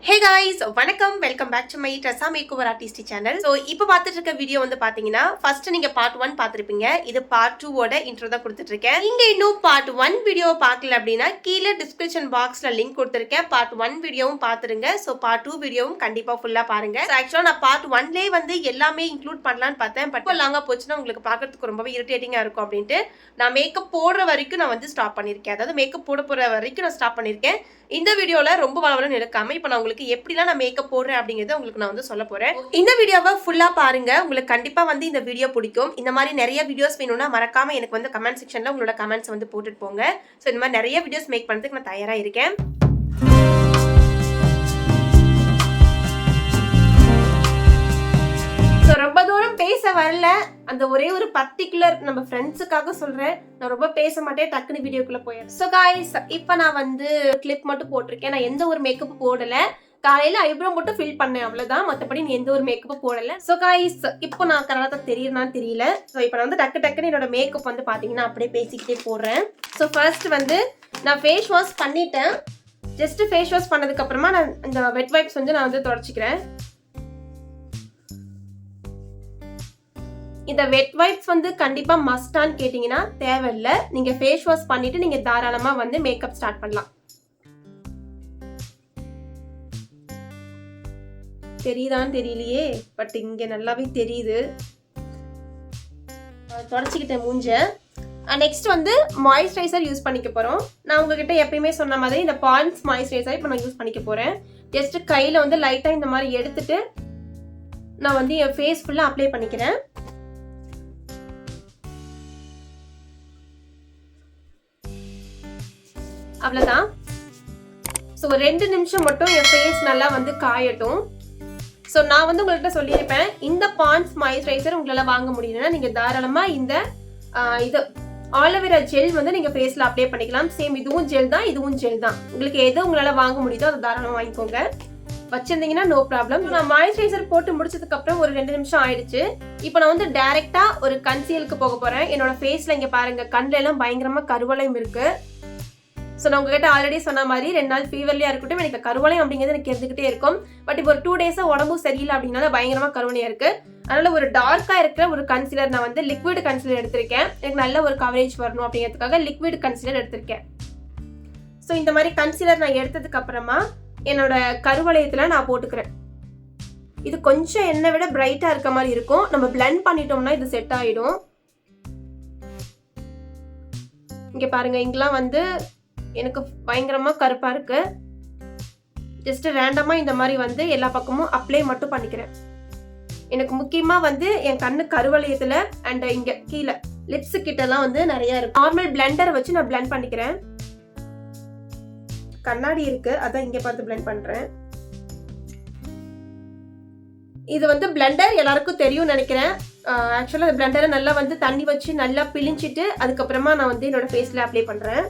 Hey guys, வணக்கம், welcome back to my ட்ரெஸா makeover artist channel. So இப்போ பார்த்துட்டு இருக்க வீடியோ வந்து பார்த்தீங்கன்னா ஃபர்ஸ்ட் நீங்க பார்ட் 1 பார்த்துருப்பீங்க. இது பார்ட் 2 ஓட இன்ட்ரோ தான் கொடுத்துட்டு இருக்கேன். நீங்க இன்னும் பார்ட் 1 வீடியோவை பார்க்கல அப்படின்னா கீழே டிஸ்கிரிப்ஷன் பாக்ஸ்ல லிங்க் கொடுத்துருக்கேன். பார்ட் 1 வீடியோவும் பார்த்துருங்க. ஸோ பார்ட் 2 வீடியோவும் கண்டிப்பா ஃபுல்லா பாருங்க. ஆக்சுவலா நான் பார்ட் 1லேயே வந்து எல்லாமே இன்க்ளூட் பண்ணலான்னு பார்த்தேன். பட் லாங்கா போச்சுன்னா உங்களுக்கு பார்க்கறதுக்கு ரொம்பவே இரிட்டேட்டிங்கா இருக்கும் அப்படின்ட்டு நான் மேக்கப் போடுற வரைக்கும் நான் வந்து ஸ்டாப் பண்ணியிருக்கேன். அதாவது மேக்கப் போட வரைக்கும் நான் ஸ்டாப் பண்ணியிருக்கேன். இந்த வீடியோல ரொம்ப வளவலன்னு எடுக்காம இப்போ நான் உங்களுக்கு எப்படிலாம் நான் மேக்கப் போடுறேன் அப்படிங்கறத உங்களுக்கு நான் வந்து சொல்ல போறேன். இந்த வீடியோவை ஃபுல்லா பாருங்க. உங்களுக்கு கண்டிப்பா வந்து இந்த வீடியோ பிடிக்கும். இந்த மாதிரி நிறைய வீடியோஸ் வேணும்னா மறக்காம எனக்கு வந்து கமெண்ட் செக்ஷன்ல உங்களோட கமெண்ட்ஸ் வந்து போட்டுட்டு போங்க. ஸோ இந்த மாதிரி நிறைய வீடியோஸ் மேக் பண்றதுக்கு நான் தயாரா இருக்கேன். ரொம்ப தூரம் பேச வரல. அந்த ஒரே ஒரு பர்டிகுலர் நம்ம ஃப்ரெண்ட்ஸுக்காக சொல்றேன். நான் ரொம்ப பேச மாட்டேன், டக்குனு வீடியோக்குள்ள போயிடுறேன். ஸோ காய்ஸ், இப்போ நான் வந்து கிளிப் மட்டும் போட்டிருக்கேன். நான் எந்த ஒரு மேக்கப் போடல. காலையில ஐப்ரோ மட்டும் ஃபில் பண்ணேன், அவ்வளவுதான். மற்றபடி நீ எந்த ஒரு மேக்கப்பும் போடல. ஸோ காய்ஸ், இப்போ நான் கரெக்டாக தெரியுறான்னு தெரியல. ஸோ இப்போ நான் வந்து டக்குன்னு என்னோட மேக்கப் வந்து பார்த்தீங்கன்னா அப்படியே பேசிக்கிட்டே போடுறேன். ஸோ ஃபர்ஸ்ட் வந்து நான் ஃபேஸ் வாஷ் பண்ணிட்டேன். ஜஸ்ட் ஃபேஸ் வாஷ் பண்ணதுக்கு அப்புறமா நான் இந்த வெட் வைப்ஸ் வந்து நான் வந்து தொடச்சிக்கிறேன். இந்த வெட் வைப்ஸ் வந்து கண்டிப்பா மஸ்டான்னு கேட்டீங்கன்னா தேவையில்லை. நீங்க ஃபேஸ் வாஷ் பண்ணிட்டு நீங்க தாராளமா வந்து மேக்கப் ஸ்டார்ட் பண்ணலாம். தெரியுதான்னு தெரியலையே, பட் இங்க நல்லாவே தெரியுது. தொடச்சிக்கிட்டேன் மூஞ்ச. நெக்ஸ்ட் வந்து மாய்ஸ்சரைசர் யூஸ் பண்ணிக்க போறோம். நான் உங்ககிட்ட எப்பயுமே சொன்ன மாதிரி இந்த பாண்ட்ஸ் மாய்ஸ்சரைசர் இப்போ நான் யூஸ் பண்ணிக்க போறேன். ஜஸ்ட் கையில வந்து லைட்டா இந்த மாதிரி எடுத்துட்டு நான் வந்து என் ஃபேஸ் ஃபுல்லா அப்ளை பண்ணிக்கிறேன். அவ்வளவுதான். ஸோ 2 நிமிஷம் மட்டும் என் ஃபேஸ் நல்லா வந்து காயட்டும். ஸோ நான் வந்து உங்கள்கிட்ட சொல்லியிருப்பேன், இந்த பாண்ட்ஸ் மாய்ஸ்சரைசர் உங்களால வாங்க முடியலன்னா நீங்க தாராளமா இந்த இது ஆலோவேரா ஜெல் வந்து நீங்க ஃபேஸ்ல அப்ளை பண்ணிக்கலாம். சேம் இதுவும் ஜெல் தான், இதுவும் ஜெல் தான். உங்களுக்கு எது உங்களால வாங்க முடியுதோ அதை தாராளமா வாங்கிக்கோங்க. வச்சிருந்தீங்கன்னா நோ ப்ராப்ளம். நான் மாய்ஸ்சரைசர் போட்டு முடிச்சதுக்கு அப்புறம் ஒரு 2 நிமிஷம் ஆயிடுச்சு. இப்போ நான் வந்து டைரக்டா ஒரு கன்சீலுக்கு போக போறேன். என்னோட ஃபேஸ்ல இங்க பாருங்க, கண்ணுல எல்லாம் பயங்கரமா கருவளையம் இருக்கு. ஸோ நான் உங்ககிட்ட ஆல்ரெடி சொன்ன மாதிரி 2 நாள் ஃபீவர்லியா இருக்கட்டும், எனக்கு கருவளையம் அப்படிங்கிறது எனக்கு இருந்துகிட்டே இருக்கும். பட் இப்போ ஒரு 2 டேஸா உடம்பும் சரியில்லை அப்படின்னால பயங்கரமா கருவளையா இருக்கு. அதனால ஒரு டார்க்கா இருக்கிற ஒரு கன்சீலர் நான் வந்து லிக்விட் கன்சீலர் எடுத்திருக்கேன். எனக்கு நல்ல ஒரு கவரேஜ் வரணும் அப்படிங்கிறதுக்காக லிக்விட் கன்சீலர் எடுத்திருக்கேன். ஸோ இந்த மாதிரி கன்சீலர் நான் எடுத்ததுக்கு அப்புறமா என்னோட கருவளையத்துல நான் போட்டுக்கிறேன். இது கொஞ்சம் என்னை விட பிரைட்டா இருக்க மாதிரி இருக்கும். நம்ம பிளெண்ட் பண்ணிட்டோம்னா இது செட் ஆயிடும். இங்க பாருங்க, இங்கெல்லாம் வந்து எனக்கு பயங்கரமா கருப்பா இருக்கு. ஜஸ்ட் ரேண்டமா இந்த மாதிரி வந்து எல்லா பக்கமும் அப்ளை மட்டும் பண்ணிக்கிறேன். எனக்கு முக்கியமா வந்து என் கண்ணு கருவளையத்துல அண்ட் இங்க கீழே லிப்ஸ் கிட்ட எல்லாம் வந்து நிறைய இருக்கு. நார்மல் பிளெண்டர் வச்சு நான் பிளெண்ட் பண்ணிக்கிறேன். கண்ணாடி இருக்கு, அதான் இங்க பார்த்து பிளெண்ட் பண்றேன். இது வந்து பிளெண்டர் எல்லாருக்கும் தெரியும் நினைக்கிறேன். ஆக்சுவலா அந்த பிளெண்டரை நல்லா வந்து தண்ணி வச்சு நல்லா பிழிஞ்சிட்டு அதுக்கப்புறமா நான் வந்து என்னோட ஃபேஸ்ல அப்ளை பண்றேன்.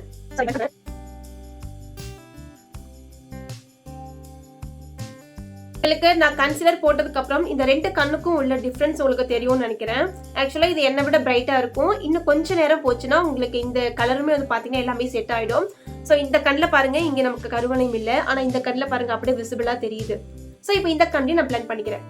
உங்களுக்கு நான் கன்சிலர் போட்டதுக்கு அப்புறம் இந்த 2 கண்ணுக்கும் உள்ள டிஃபரன்ஸ் உங்களுக்கு தெரியும்னு நினைக்கிறேன். ஆக்சுவலா இது என்னை விட பிரைட்டா இருக்கும். இன்னும் கொஞ்ச நேரம் போச்சுன்னா உங்களுக்கு இந்த கலருமே வந்து பாத்தீங்கன்னா எல்லாமே செட் ஆயிடும். ஸோ இந்த கண்ணில் பாருங்க, இங்க நமக்கு கருவளையம் இல்லை, ஆனா இந்த கண்ணில் பாருங்க அப்படியே விசிபிளா தெரியுது. ஸோ இப்போ இந்த கண்ணையும் நான் பிளெண்ட் பண்ணிக்கிறேன்.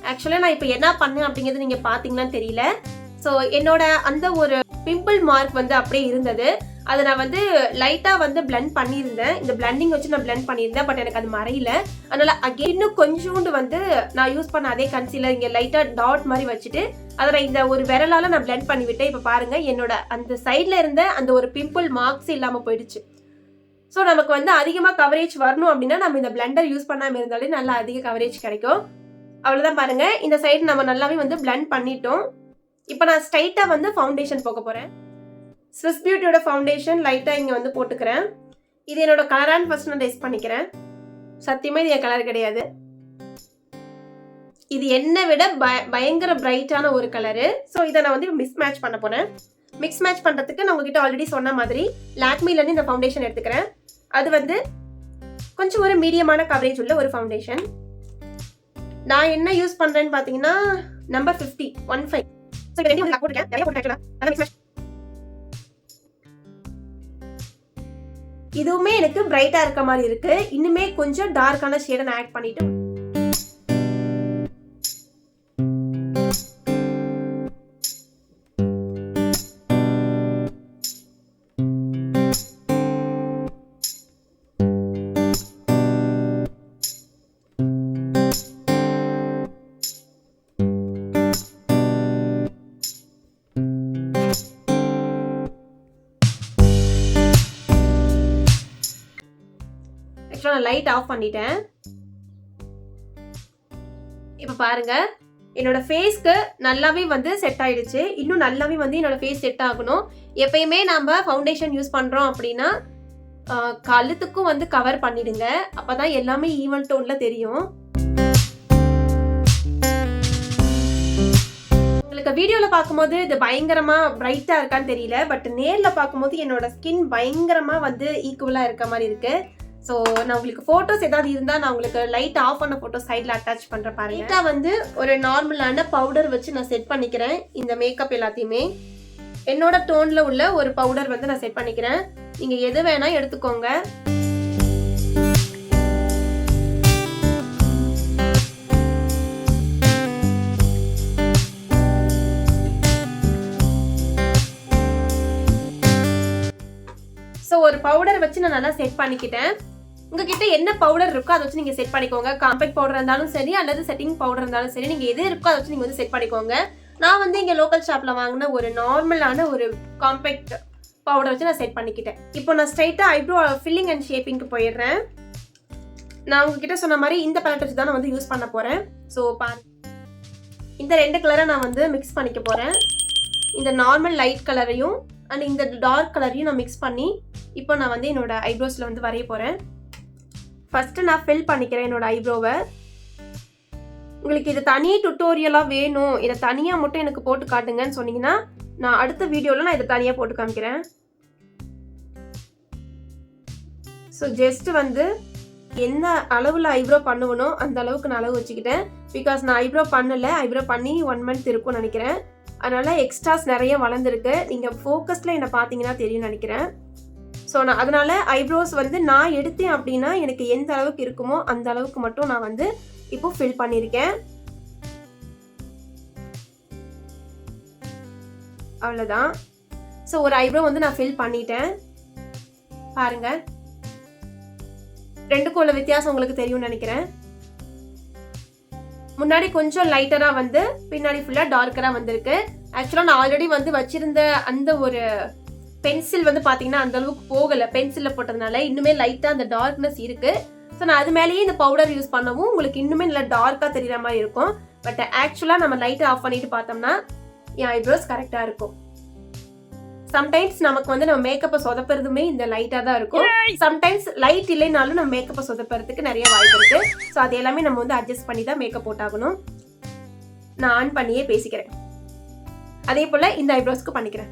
ஆக்சுவலா நான் இப்போ என்ன பண்ணேன் அப்படிங்கிறது நீங்க பாத்தீங்களான்னு தெரியல. ஸோ என்னோட அந்த ஒரு பிம்பிள் மார்க் வந்து அப்படியே இருந்தது. அதை நான் வந்து லைட்டா வந்து பிளெண்ட் பண்ணியிருந்தேன். இந்த பிளெண்டிங் வச்சு நான் பிளெண்ட் பண்ணியிருந்தேன். பட் எனக்கு அது மறையல. அதனால இன்னும் கொஞ்சோண்டு வந்து நான் யூஸ் பண்ண அதே கன்சீலர் இங்க லைட்டா டாட் மாதிரி வச்சுட்டு அதில் இந்த ஒரு விரலால நான் பிளெண்ட் பண்ணி விட்டேன். இப்போ பாருங்க, என்னோட அந்த சைட்ல இருந்த அந்த ஒரு பிம்பிள் மார்க்ஸ் இல்லாம போயிடுச்சு. ஸோ நமக்கு வந்து அதிகமா கவரேஜ் வரணும் அப்படின்னா நம்ம இந்த பிளெண்டர் யூஸ் பண்ணாம இருந்தாலே நல்லா அதிக கவரேஜ் கிடைக்கும். அவ்வளவுதான். பாருங்க, இந்த சைடு நம்ம நல்லாவே வந்து பிளெண்ட் பண்ணிட்டோம். இப்போ நான் ஸ்ட்ரைட்டா வந்து ஃபவுண்டேஷன் போக போறேன். ஸ்விஸ் பியூட்டியோட ஃபவுண்டேஷன் லைட்டா இங்க வந்து போட்டுக்கிறேன். இது என்னோட கலரான்னு ஃபர்ஸ்ட் நான் டெஸ்ட் பண்ணிக்கிறேன். சத்தியமா இது என் கலர் கிடையாது. இது என்னை விட பயங்கர பிரைட்டான ஒரு கலரு. ஸோ இதை நான் வந்து மிஸ் மேட்ச் பண்ண போறேன். மிக்ஸ் மேட்ச் பண்றதுக்கு நான் உங்ககிட்ட ஆல்ரெடி சொன்ன மாதிரி லாக்மில இருந்து இந்த ஃபவுண்டேஷன் எடுத்துக்கிறேன். அது வந்து கொஞ்சம் ஒரு மீடியமான கவரேஜ் உள்ள ஒரு ஃபவுண்டேஷன். நான் என்ன யூஸ் பண்றேன்னு பாத்தீங்கன்னா நம்பர் 50 15. சோ இது ரெண்டும் நான் போட்டுட்டேன். நிறைய போட்டுட்டேன் ஆக்சுவலா. இதுவுமே எனக்கு பிரைட்டா இருக்க மாதிரி இருக்கு. இன்னுமே கொஞ்சம் டார்க்கான ஷேட நான் ஆட் பண்ணிட்டு நான் லைட் ஆஃப் பண்ணிட்டேன். இப்ப பாருங்க என்னோட ஃபேஸ்க்கு நல்லாவே வந்து செட் ஆயிடுச்சு. இன்னும் நல்லாவே வந்து என்னோட ஃபேஸ் செட் ஆகணும். எப்பயுமே நாம ஃபவுண்டேஷன் யூஸ் பண்றோம் அப்படின்னா கழுத்துக்கும் வந்து கவர் பண்ணிடுங்க. அப்பதான் எல்லாமே ஈவன் டோன்ல தெரியும். உங்களுக்கு வீடியோல பார்க்கும்போது இது பயங்கரமா பிரைட்டா இருக்கான்னு தெரியல. பட் நேர்ல பார்க்கும்போது என்னோட ஸ்கின் பயங்கரமா வந்து ஈக்குவலா இருக்க மாதிரி இருக்கு. ஸோ நான் உங்களுக்கு ஃபோட்டோஸ் ஏதாவது இருந்தால் நான் உங்களுக்கு லைட் ஆஃப் பண்ண ஃபோட்டோ சைடில் அட்டாச் பண்ணுறேன் பாருங்க. லைட்டாக வந்து ஒரு நார்மலான பவுடர் வச்சு நான் செட் பண்ணிக்கிறேன். இந்த மேக்கப் எல்லாத்தையுமே என்னோட டோனில் உள்ள ஒரு பவுடர் வந்து நான் செட் பண்ணிக்கிறேன். நீங்கள் எது வேணால் எடுத்துக்கோங்க. ஸோ ஒரு பவுடர் வச்சு நான் நல்லா செட் பண்ணிக்கிட்டேன். உங்ககிட்ட என்ன பவுடர் இருக்கோ அதை வச்சு நீங்க செட் பண்ணிக்கோங்க. காம்பேக்ட் பவுடர் இருந்தாலும் சரி அல்லது செட்டிங் பவுடர் இருந்தாலும் சரி, நீங்க எது இருக்கோ அதை வச்சு நீங்க வந்து செட் பண்ணிக்கோங்க. நான் வந்து இங்க லோக்கல் ஷாப்ல வாங்கின ஒரு நார்மலான ஒரு காம்பேக்ட் பவுடர் வச்சு நான் செட் பண்ணிக்கிட்டேன். இப்போ நான் ஸ்ட்ரைட்டா ஐப்ரோ ஃபில்லிங் அண்ட் ஷேப்பிங்க்கு போயிடுறேன். நான் உங்ககிட்ட சொன்ன மாதிரி இந்த பேலட் வச்சு தான் நான் வந்து யூஸ் பண்ண போறேன். ஸோ இந்த ரெண்டு கலரை நான் வந்து மிக்ஸ் பண்ணிக்க போறேன். இந்த நார்மல் லைட் கலரையும் அண்ட் இந்த டார்க் கலரையும் நான் மிக்ஸ் பண்ணி இப்போ நான் வந்து என்னோட ஐப்ரோஸ்ல வந்து வரைய போறேன். ஃபர்ஸ்ட் நான் ஃபில் பண்ணிக்கிறேன் என்னோட ஐப்ரோவை. உங்களுக்கு இது தனி டுட்டோரியலாக வேணும், இதை தனியாக மட்டும் எனக்கு போட்டு காட்டுங்கன்னு சொன்னீங்கன்னா நான் அடுத்த வீடியோவில் நான் இதை தனியாக போட்டு காமிக்கிறேன். ஸோ ஜஸ்ட் வந்து என்ன அளவில் ஐப்ரோ பண்ணுவனோ அந்த அளவுக்கு நான் அளவு வச்சுக்கிட்டேன். பிகாஸ் நான் ஐப்ரோ பண்ணலை, ஐப்ரோ பண்ணி 1 month இருக்கும்னு நினைக்கிறேன். அதனால் எக்ஸ்ட்ராஸ் நிறைய வளர்ந்துருக்கு. நீங்கள் ஃபோக்கஸில் என்னை பார்த்தீங்கன்னா தெரியும்னு நினைக்கிறேன். ஸோ நான் அதனால் ஐப்ரோஸ் வந்து நான் எடுத்தேன் அப்படின்னா எனக்கு எந்த அளவுக்கு இருக்குமோ அந்த அளவுக்கு மட்டும் நான் வந்து இப்போ ஃபில் பண்ணியிருக்கேன். அவ்வளோதான். ஸோ ஒரு ஐப்ரோ வந்து நான் ஃபில் பண்ணிட்டேன். பாருங்க, ரெண்டுக்கும் உள்ள வித்தியாசம் உங்களுக்கு தெரியும்னு நினைக்கிறேன். முன்னாடி கொஞ்சம் லைட்டரா வந்து பின்னாடி ஃபுல்லா டார்க்கரா வந்திருக்கு. ஆக்சுவலா நான் ஆல்ரெடி வந்து வச்சிருந்த அந்த ஒரு பென்சில் வந்து பாத்தீங்கன்னா அந்த அளவுக்கு போகல. பென்சில்ல போட்டதுனால இன்னுமே லைட்டா அந்த டார்க்னஸ் இருக்கு. ஸோ நான் அது மேலேயே இந்த பவுடர் யூஸ் பண்ணவும் உங்களுக்கு இன்னுமே நல்லா டார்க்கா தெரியுற மாதிரி இருக்கும். பட் ஆக்சுவலா நம்ம லைட்டை ஆஃப் பண்ணிட்டு பார்த்தோம்னா என் ஐப்ரோஸ் கரெக்டா இருக்கும். சம்டைம்ஸ் நமக்கு வந்து நம்ம மேக்கப்பை சொதப்புறதுமே இந்த லைட்டா தான் இருக்கும். சம்டைம்ஸ் லைட் இல்லைனாலும் நம்ம மேக்கப்பை சொதப்புறதுக்கு நிறைய வாய்ப்பு இருக்கு. ஸோ அது எல்லாமே நம்ம வந்து அட்ஜஸ்ட் பண்ணி தான் மேக்கப் போட்டாகணும். நான் ஆன் பண்ணியே பேசிக்கிறேன். அதே போல இந்த ஐப்ரோஸ்க்கு பண்ணிக்கிறேன்.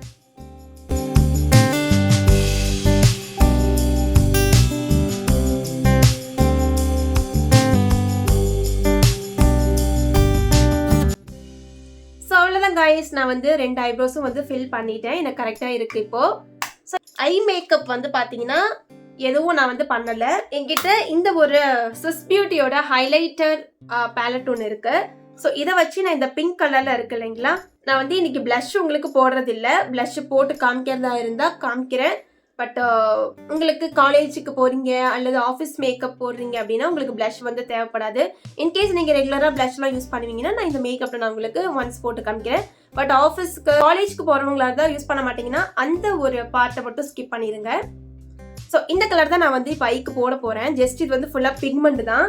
கைஸ், நான் வந்து 2 ஐப்ரோஸும் வந்து ஃபில் பண்ணிட்டேன். எனக்கு கரெக்டா இருக்கு இப்போ. ஸோ ஐ மேக்கப் வந்து பாத்தீங்கன்னா எதுவும் நான் வந்து பண்ணல. என்கிட்ட இந்த ஒரு ஸ்விஸ் பியூட்டியோட ஹைலைட்டர் பேலட் ஒன்று இருக்கு. ஸோ இதை வச்சு நான் இந்த பிங்க் கலர்ல இருக்கு இல்லைங்களா, நான் வந்து இன்னைக்கு பிளஷ் உங்களுக்கு போடுறது இல்லை. பிளஷ் போட்டு காமிக்கிறதா இருந்தா காமிக்கிறேன். பட் உங்களுக்கு காலேஜுக்கு போறீங்க அல்லது ஆஃபீஸ் மேக்கப் போடுறீங்க அப்படின்னா உங்களுக்கு பிளஷ் வந்து தேவைப்படாது. இன்கேஸ் நீங்க ரெகுலரா பிளஷ்லாம் யூஸ் பண்ணுவீங்கன்னா நான் இந்த மேக்கப்ல நான் உங்களுக்கு ஒன்ஸ் போட்டு காமிக்கிறேன். பட் ஆஃபீஸ்க்கு காலேஜ்க்கு போறவங்களா தான் யூஸ் பண்ண மாட்டீங்கன்னா அந்த ஒரு பார்ட்டை மட்டும் ஸ்கிப் பண்ணிடுங்க. ஸோ இந்த கலர் தான் நான் வந்து இப்போ ஐக்கு போட போறேன். ஜஸ்ட் இது வந்து ஃபுல்லா பிக்மெண்ட் தான்.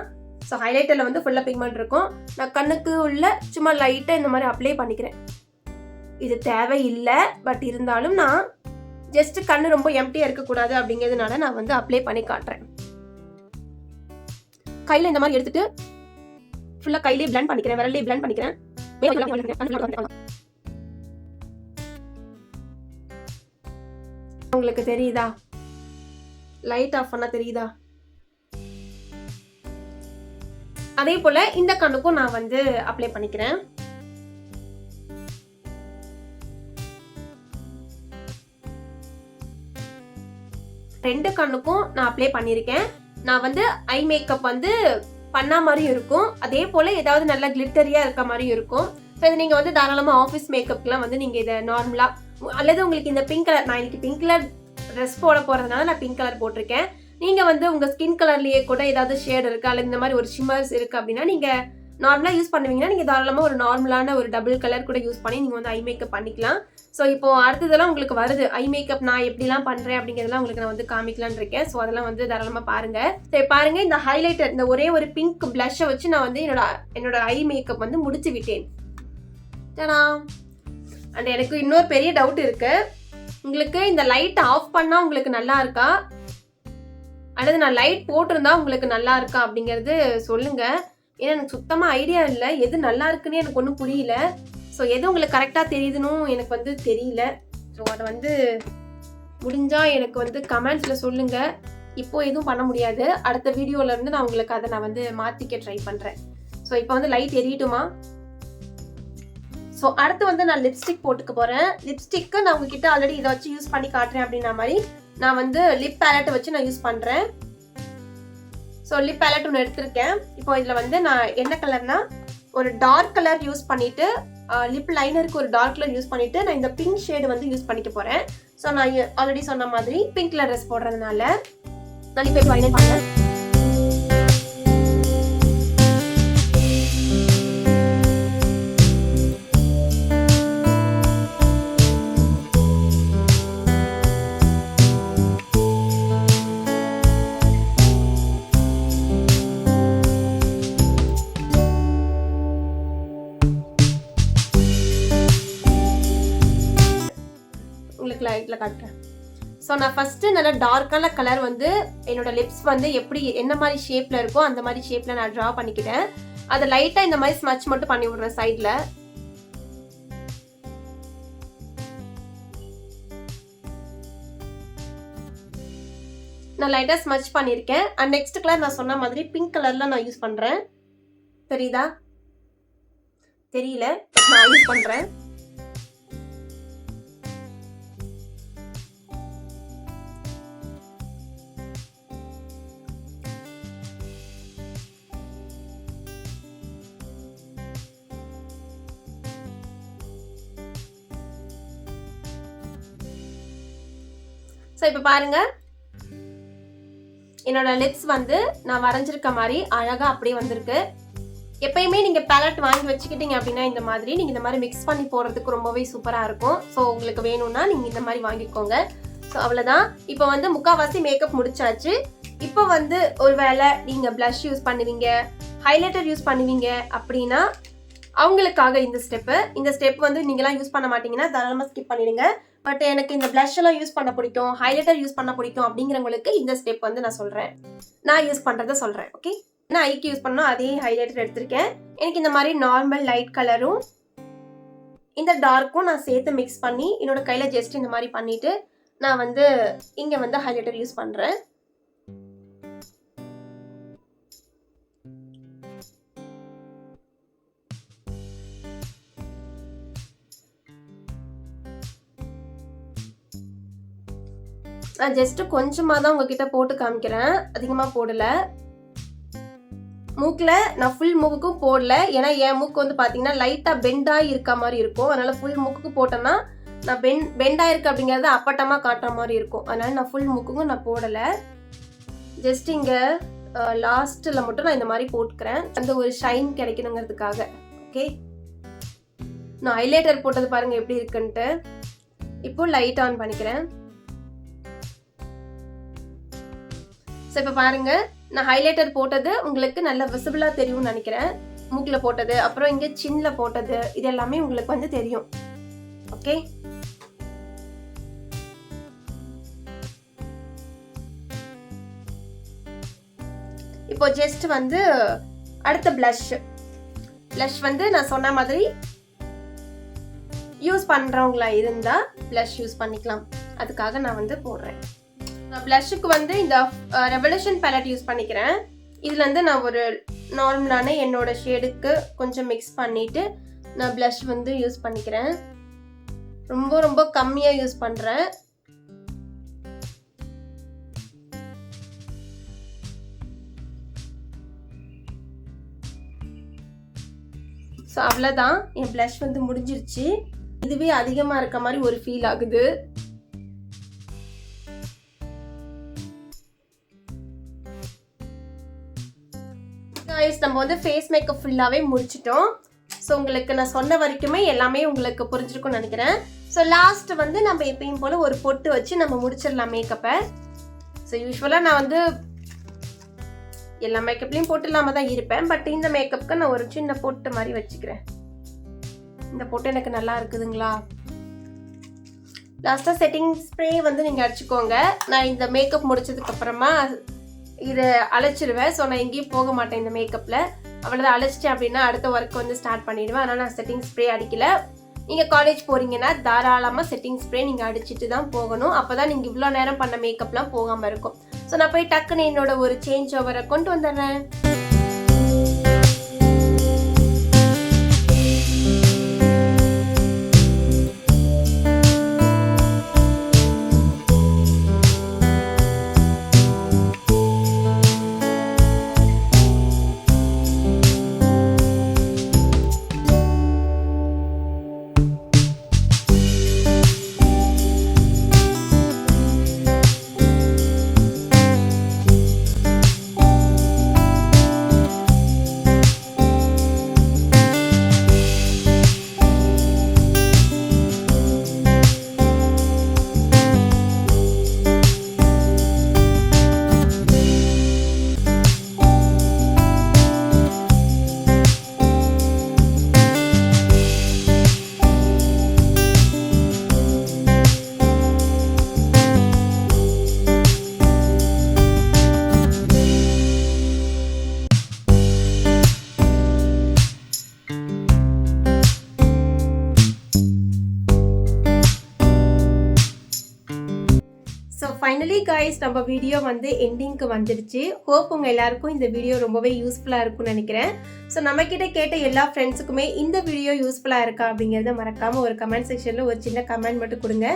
ஸோ ஹைலைட்டர்ல வந்து ஃபுல்லா பிக்மெண்ட் இருக்கும். நான் கண்ணுக்கு உள்ள சும்மா லைட்டா இந்த மாதிரி அப்ளை பண்ணிக்கிறேன். இது தேவையில்லை, பட் இருந்தாலும் நான் ஜஸ்ட் கண்ணு ரொம்ப எம்டியா இருக்கக்கூடாது அப்படிங்கிறதுனால நான் வந்து அப்ளை பண்ணி காட்டுறேன். கையில இந்த மாதிரி எடுத்துட்டு ஃபுல்லா கையிலே பிளண்ட் பண்ணிக்கிறேன், விரல்லே பிளண்ட் பண்ணிக்கிறேன். உங்களுக்கு தெரியுதா? லைட் ஆஃப் பண்ணா தெரியுதா? அதே போல இந்த கண்ணுக்கும் நான் வந்து அப்ளை பண்ணிக்கிறேன். ரெண்டு கண்ணுக்கும் நான் அப்ளை பண்ணியிருக்கேன். நான் வந்து ஐ மேக்கப் வந்து பண்ண மாதிரியும் இருக்கும், அதே போல ஏதாவது நல்ல கிளிட்டரியா இருக்க மாதிரியும் இருக்கும். ஸோ இது நீங்க வந்து தாராளமா ஆஃபீஸ் மேக்கப்க்குலாம் வந்து நீங்க இதை நார்மலா, அல்லது உங்களுக்கு இந்த பிங்க் கலர், நான் இன்னைக்கு பிங்க் கலர் ட்ரெஸ் போட போறதுனால நான் பிங்க் கலர் போட்டிருக்கேன். நீங்க வந்து உங்க ஸ்கின் கலர்லயே கூட ஏதாவது ஷேட் இருக்கு அல்லது இந்த மாதிரி ஒரு ஷிம்மர்ஸ் இருக்கு அப்படின்னா நீங்க நார்மலா யூஸ் பண்ணுவீங்கன்னா நீங்க தாராளமா ஒரு நார்மலான ஒரு டபுள் கலர் கூட யூஸ் பண்ணி நீங்க வந்து ஐ மேக்கப் பண்ணிக்கலாம். ஸோ இப்போ அடுத்ததெல்லாம் உங்களுக்கு வருது, ஐ மேக்கப் நான் எப்படிலாம் பண்றேன் அப்படிங்கிறதெல்லாம் உங்களுக்கு நான் வந்து காமிக்கலான்னு இருக்கேன். ஸோ அதெல்லாம் வந்து தாராளமா பாருங்க. சரி பாருங்க, இந்த ஹைலைட்டர், இந்த ஒரே ஒரு பிங்க் பிளஷை வச்சு நான் வந்து என்னோட ஐ மேக்கப் வந்து முடிச்சு விட்டேன். அண்ட் எனக்கு இன்னொரு பெரிய டவுட் இருக்கு, உங்களுக்கு இந்த லைட் ஆஃப் பண்ணா உங்களுக்கு நல்லா இருக்கா அல்லது நான் லைட் போட்டிருந்தா உங்களுக்கு நல்லா இருக்கா அப்படிங்கிறது சொல்லுங்க. ஏன்னா எனக்கு சுத்தமா ஐடியா இல்லை, எது நல்லா இருக்குன்னு எனக்கு ஒன்றும் புரியல. ஸோ எது உங்களுக்கு கரெக்டாக தெரியுதுன்னு எனக்கு வந்து தெரியல. ஸோ அதை வந்து முடிஞ்சா எனக்கு வந்து கமெண்ட்ஸில் சொல்லுங்க. இப்போ எதுவும் பண்ண முடியாது, அடுத்த வீடியோல இருந்து நான் உங்களுக்கு அதை நான் வந்து மாற்றிக்க ட்ரை பண்ணுறேன். ஸோ இப்போ வந்து லைட் எரியட்டுமா? ஸோ அடுத்து வந்து நான் லிப்ஸ்டிக் போட்டுக்க போகிறேன். லிப்ஸ்டிக்கு நான் உங்ககிட்ட ஆல்ரெடி இதை வச்சு யூஸ் பண்ணி காட்டுறேன் அப்படின்னா மாதிரி நான் வந்து லிப் பேலட்டை வச்சு நான் யூஸ் பண்ணுறேன். ஸோ லிப் பேலட் ஒன்று எடுத்திருக்கேன். இப்போ இதில் வந்து நான் என்ன கலர்னா ஒரு டார்க் கலர் யூஸ் பண்ணிட்டு, லிப் லைனருக்கு ஒரு டார்க் கலர் யூஸ் பண்ணிட்டு நான் இந்த பிங்க் ஷேடு வந்து யூஸ் பண்ணிக்க போகிறேன். ஸோ நான் ஆல்ரெடி சொன்ன மாதிரி பிங்க் கலர் ட்ரெஸ் போடுறதுனால நான் இப்போ ஐலைனர் பண்ணேன். லைட்டில் காட்டுறேன். ஸோ நான் ஃபஸ்ட்டு நல்லா டார்க்கான கலர் வந்து என்னோட லிப்ஸ் வந்து எப்படி என்ன மாதிரி ஷேப்பில் இருக்கோ அந்த மாதிரி ஷேப்பில் நான் ட்ரா பண்ணிக்கிட்டேன். அதை லைட்டாக இந்த மாதிரி ஸ்மச் மட்டும் பண்ணி விடுறேன் சைடில். நான் லைட்டாக ஸ்மச் பண்ணியிருக்கேன். அண்ட் நெக்ஸ்ட் கலர் நான் சொன்ன மாதிரி பிங்க் கலரில் நான் யூஸ் பண்ணுறேன். தெரியுதா? தெரியல, நான் யூஸ் பண்ணுறேன். ஸோ இப்போ பாருங்க, என்னோட லிப்ஸ் வந்து நான் வரைஞ்சிருக்க மாதிரி அழகாக அப்படியே வந்திருக்கு. எப்பயுமே நீங்கள் பேலட் வாங்கி வச்சுக்கிட்டீங்க அப்படின்னா இந்த மாதிரி நீங்கள் இந்த மாதிரி மிக்ஸ் பண்ணி போடுறதுக்கு ரொம்பவே சூப்பராக இருக்கும். ஸோ உங்களுக்கு வேணும்னா நீங்கள் இந்த மாதிரி வாங்கிக்கோங்க. ஸோ அவ்வளோதான். இப்போ வந்து முக்கால்வாசி மேக்கப் முடிச்சாச்சு. இப்போ வந்து ஒரு வேளை நீங்கள் ப்ளஷ் யூஸ் பண்ணுவீங்க, ஹைலைட்டர் யூஸ் பண்ணுவீங்க அப்படின்னா அவங்களுக்காக இந்த ஸ்டெப் வந்து நீங்களாம் யூஸ் பண்ண மாட்டீங்கன்னா தாராளமாக ஸ்கிப் பண்ணிடுங்க. பட் எனக்கு இந்த ப்ளஷ் எல்லாம் யூஸ் பண்ண பிடிக்கும், ஹைலைட்டர் யூஸ் பண்ண பிடிக்கும் அப்படிங்கிறவங்களுக்கு இந்த ஸ்டெப் வந்து நான் சொல்கிறேன், நான் யூஸ் பண்ணுறத சொல்கிறேன். ஓகே, நான் ஐக்கு யூஸ் பண்ணோம் அதே ஹைலைட்டர் எடுத்திருக்கேன். எனக்கு இந்த மாதிரி நார்மல் லைட் கலரும் இந்த டார்க்கும் நான் சேர்த்து மிக்ஸ் பண்ணி என்னோட கையில் ஜஸ்ட் இந்த மாதிரி பண்ணிவிட்டு நான் வந்து இங்கே வந்து ஹைலைட்டர் யூஸ் பண்ணுறேன். நான் ஜஸ்ட் கொஞ்சமாக தான் உங்ககிட்ட போட்டு காமிக்கிறேன், அதிகமாக போடலை. மூக்கில் நான் ஃபுல் மூக்குக்கும் போடல, ஏன்னா என் மூக்கு வந்து பார்த்தீங்கன்னா லைட்டாக பெண்டாகி இருக்க மாதிரி இருக்கும். அதனால் ஃபுல் மூக்குக்கு போட்டேன்னா நான் பெண்டாக இருக்கு அப்படிங்கிறத அப்பட்டமாக காட்டுற மாதிரி இருக்கும். அதனால் நான் ஃபுல் மூக்குக்கும் நான் போடலை. ஜஸ்ட் இங்கே லாஸ்ட்டில் மட்டும் நான் இந்த மாதிரி போட்டுக்கிறேன், அந்த ஒரு ஷைன் கிடைக்கணுங்கிறதுக்காக. ஓகே, நான் ஹைலைட்டர் போட்டது பாருங்கள் எப்படி இருக்குன்ட்டு. இப்போ லைட் ஆன் பண்ணிக்கிறேன். ஸோ இப்போ பாருங்க, நான் ஹைலைட்டர் போட்டது உங்களுக்கு நல்லா விசிபிளாக தெரியும்னு நினைக்கிறேன். மூக்கில் போட்டது, அப்புறம் இங்கே சின்னில் போட்டது, இது எல்லாமே உங்களுக்கு வந்து தெரியும். ஓகே, இப்போ ஜஸ்ட் வந்து அடுத்த ப்ளஷ் வந்து நான் சொன்ன மாதிரி யூஸ் பண்ணுறவங்களா இருந்தால் ப்ளஷ் யூஸ் பண்ணிக்கலாம். அதுக்காக நான் வந்து போடுறேன். நான் ப்ளஷுக்கு வந்து இந்த ரெவல்யூஷன் பேலட் யூஸ் பண்ணிக்கிறேன். இதுலேருந்து நான் ஒரு நார்மலான என்னோட ஷேடுக்கு கொஞ்சம் மிக்ஸ் பண்ணிட்டு நான் blush வந்து யூஸ் பண்ணிக்கிறேன். ரொம்ப ரொம்ப கம்மியா யூஸ் பண்றேன். ஸோ அவ்வளோதான், என் blush வந்து முடிஞ்சிருச்சு. இதுவே அதிகமாக இருக்க மாதிரி ஒரு ஃபீல் ஆகுது. கைஸ், நம்ம வந்து ஃபேஸ் மேக்கப் ஃபுல்லாகவே முடிச்சிட்டோம். ஸோ உங்களுக்கு நான் சொன்ன வரைக்குமே எல்லாமே உங்களுக்கு புரிஞ்சிருக்கும்னு நினைக்கிறேன். ஸோ லாஸ்ட் வந்து நம்ம எப்பயும் போல் ஒரு பொட்டு வச்சு நம்ம முடிச்சிடலாம் மேக்கப்பை. ஸோ யூஸ்வலாக நான் வந்து எல்லா மேக்கப்லையும் போட்டு இல்லாமல் தான் இருப்பேன். பட் இந்த மேக்கப்புக்கு நான் ஒரு சின்ன பொட்டு மாதிரி வச்சுக்கிறேன். இந்த பொட்டு எனக்கு நல்லா இருக்குதுங்களா? லாஸ்ட்டாக செட்டிங் ஸ்ப்ரே வந்து நீங்கள் அடிச்சுக்கோங்க. நான் இந்த மேக்கப் முடிச்சதுக்கப்புறமா இதை அழைச்சிடுவேன். ஸோ நான் எங்கேயும் போக மாட்டேன் இந்த மேக்கப்பில். அவ்வளோதான், அழைச்சிட்டேன் அப்படின்னா அடுத்த ஒர்க் வந்து ஸ்டார்ட் பண்ணிடுவேன். அதனால் நான் செட்டிங் ஸ்ப்ரே அடிக்கலை. நீங்கள் காலேஜ் போகிறீங்கன்னா தாராளமாக செட்டிங் ஸ்ப்ரே நீங்கள் அடிச்சுட்டு தான் போகணும். அப்போ தான் நீங்கள் இவ்வளோ நேரம் பண்ண மேக்கப்லாம் போகாமல் இருக்கும். ஸோ நான் போய் டக்குன்னு என்னோட ஒரு சேஞ்ச் ஓவரை கொண்டு வந்துடுறேன். ஃபைனலி கைஸ், நம்ம வீடியோ வந்து எண்டிங்க்கு வந்துடுச்சு. ஹோப் உங்கள் எல்லாருக்கும் இந்த வீடியோ ரொம்பவே யூஸ்ஃபுல்லாக இருக்கும்னு நினைக்கிறேன். ஸோ நம்மக்கிட்ட கேட்ட எல்லா ஃப்ரெண்ட்ஸுக்குமே இந்த வீடியோ யூஸ்ஃபுல்லாக இருக்கா அப்படிங்கிறத மறக்காமல் ஒரு கமெண்ட் செக்ஷனில் ஒரு சின்ன கமெண்ட் மட்டும் கொடுங்க.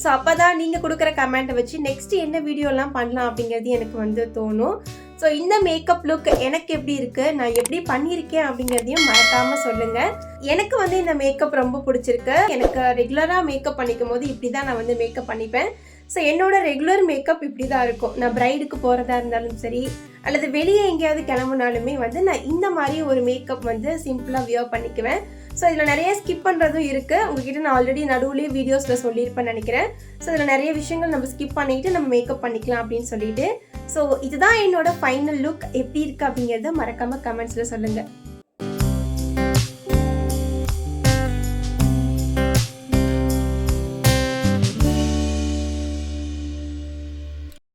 ஸோ அப்போ தான் நீங்கள் கொடுக்குற கமெண்ட்டை வச்சு நெக்ஸ்ட் என்ன வீடியோலாம் பண்ணலாம் அப்படிங்கிறது எனக்கு வந்து தோணும். ஸோ இந்த மேக்கப் லுக் எனக்கு எப்படி இருக்குது, நான் எப்படி பண்ணியிருக்கேன் அப்படிங்கிறதையும் மறக்காமல் சொல்லுங்கள். எனக்கு வந்து இந்த மேக்கப் ரொம்ப பிடிச்சிருக்கு. எனக்கு ரெகுலராக மேக்கப் பண்ணிக்கும் போது இப்படி தான் நான் வந்து மேக்கப் பண்ணிப்பேன். ஸோ என்னோட ரெகுலர் மேக்கப் இப்படி தான் இருக்கும். நான் பிரைடுக்கு போகிறதா இருந்தாலும் சரி, அல்லது வெளியே எங்கேயாவது கிளம்புனாலுமே வந்து நான் இந்த மாதிரி ஒரு மேக்கப் வந்து சிம்பிளாக வியர் பண்ணிக்குவேன். ஸோ இதில் நிறைய ஸ்கிப் பண்ணுறதும் இருக்குது. உங்ககிட்ட நான் ஆல்ரெடி நடுவுலேயே வீடியோஸில் சொல்லியிருப்பேன்னு நினைக்கிறேன். ஸோ இதில் நிறைய விஷயங்கள் நம்ம ஸ்கிப் பண்ணிவிட்டு நம்ம மேக்கப் பண்ணிக்கலாம் அப்படின்னு சொல்லிட்டு. ஸோ இதுதான் என்னோட ஃபைனல் லுக். எப்படி இருக்குது அப்படிங்கிறத மறக்காமல் கமெண்ட்ஸில் சொல்லுங்கள்.